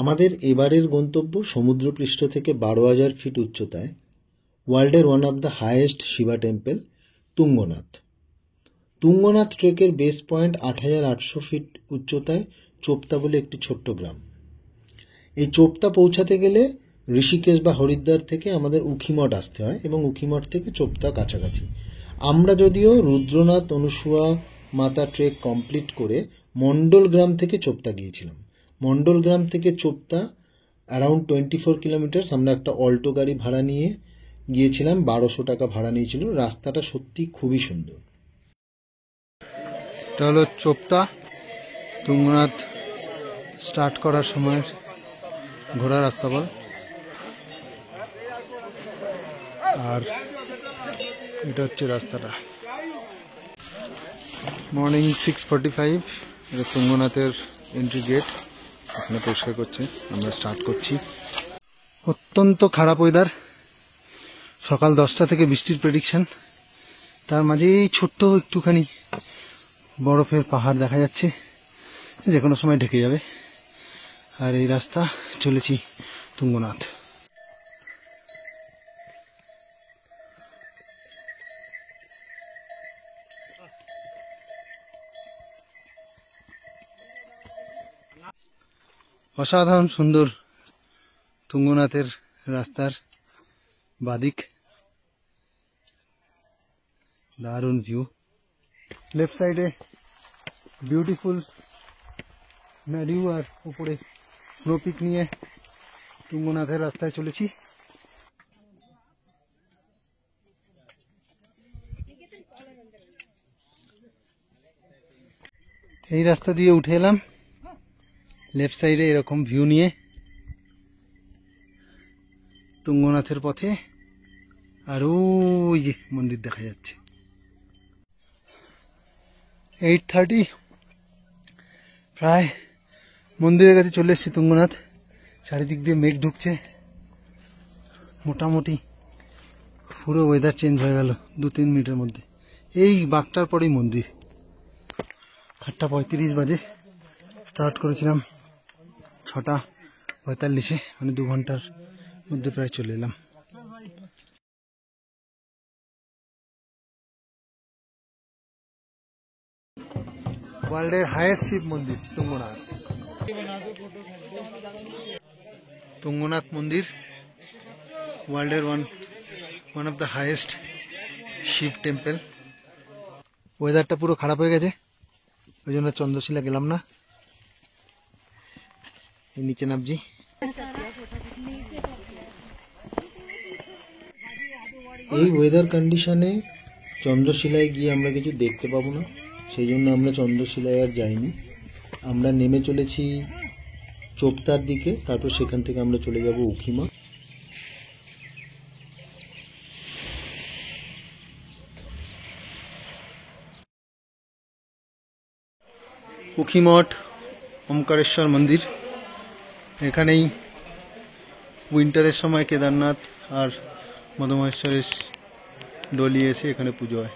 আমাদের এবারের গন্তব্য সমুদ্রপৃষ্ঠ থেকে 12,000 ফিট উচ্চতায়, ওয়ার্ল্ডের one of the highest Shiva temple Tungnath. Tungnath ট্রেকের বেস পয়েন্ট 8,800 ফিট উচ্চতায় চোপতা বলে একটি ছোট্ট গ্রাম। এই চোপতা পৌঁছাতে গেলে ঋষিকেশ বা হরিদ্বার থেকে আমাদের উখিমঠ আসতে হয় এবং উখিমঠ থেকে চোপতা কাছাকাছি। আমরা যদিও রুদ্রনাথ অনুসুয়া মাতা ট্রেক কমপ্লিট করে মন্ডল গ্রাম থেকে চোপতা গিয়েছিলাম। মন্ডল গ্রাম থেকে চোপতা অ্যারাউন্ড 24 কিলোমিটার। আমরা একটা অল্টো গাড়ি ভাড়া নিয়ে গিয়েছিলাম, 1200 টাকা ভাড়া নিয়েছিল। রাস্তাটা সত্যি খুবই সুন্দর। এটা হলো চোপতা তুঙ্গনাথ স্টার্ট করার সময় ঘোড়া রাস্তা বল। আর এটা হচ্ছে রাস্তাটা। মর্নিং 6:45, এটা তুঙ্গনাথের এন্ট্রি গেট। এখানে পরিষ্কার করছে, আমরা স্টার্ট করছি। অত্যন্ত খারাপ ওয়েদার, সকাল 10টা থেকে বৃষ্টির প্রেডিকশন। তার মাঝেই ছোট্ট একটুখানি বরফের পাহাড় দেখা যাচ্ছে, যে কোনো সময় ঢেকে যাবে। আর এই রাস্তা চলেছি তুঙ্গনাথ। অসাধারণ সুন্দর তুঙ্গনাথের রাস্তার বাদিক, দারুণ ভিউ। লেফট সাইডে বিউটিফুল ম্যাডিউ আর উপরে স্নো পিক নিয়ে তুঙ্গনাথের রাস্তায় চলেছি। এই রাস্তা দিয়ে উঠে এলাম লেফট সাইডে এরকম ভিউ নিয়ে তুঙ্গনাথের পথে। আর ওই যে মন্দির দেখা যাচ্ছে। 8:30, প্রায় মন্দিরের কাছে চলে এসেছি তুঙ্গনাথ। চারিদিক দিয়ে মেঘ ঢুকছে, মোটামুটি পুরো ওয়েদার চেঞ্জ হয়ে গেল 2-3 মিনিটের মধ্যে। এই বাঘটার পরেই মন্দির। 8:35 বাজে, স্টার্ট করেছিলাম 6:45, মানে 2 ঘন্টার মধ্যে প্রায় চলে এলাম। ওয়ার্ল্ডের হাইয়েস্ট শিব মন্দির তুঙ্গনাথ। তুঙ্গনাথ মন্দির ওয়ার্ল্ডের one of the highest Shiva temple. ওয়েদারটা পুরো খারাপ হয়ে গেছে, ওই জন্য চন্দ্রশিলা গেলাম না। এই নিচে নামছি। এই ওয়েদার কন্ডিশনে চন্দ্রশিলায় গিয়ে আমরা কিছু দেখতে পাবো না, সেই জন্য আমরা চন্দ্রশিলায় আর যাইনি। আমরা নেমে চলেছি চোপতার দিকে, তারপর সেখান থেকে আমরা চলে যাব উখিমঠ। উখিমঠ ওমকারেশ্বর মন্দির, এখানেই উইন্টারের সময় কেদারনাথ আর মধুমহেশ্বরের ডলি এসে এখানে পুজো হয়।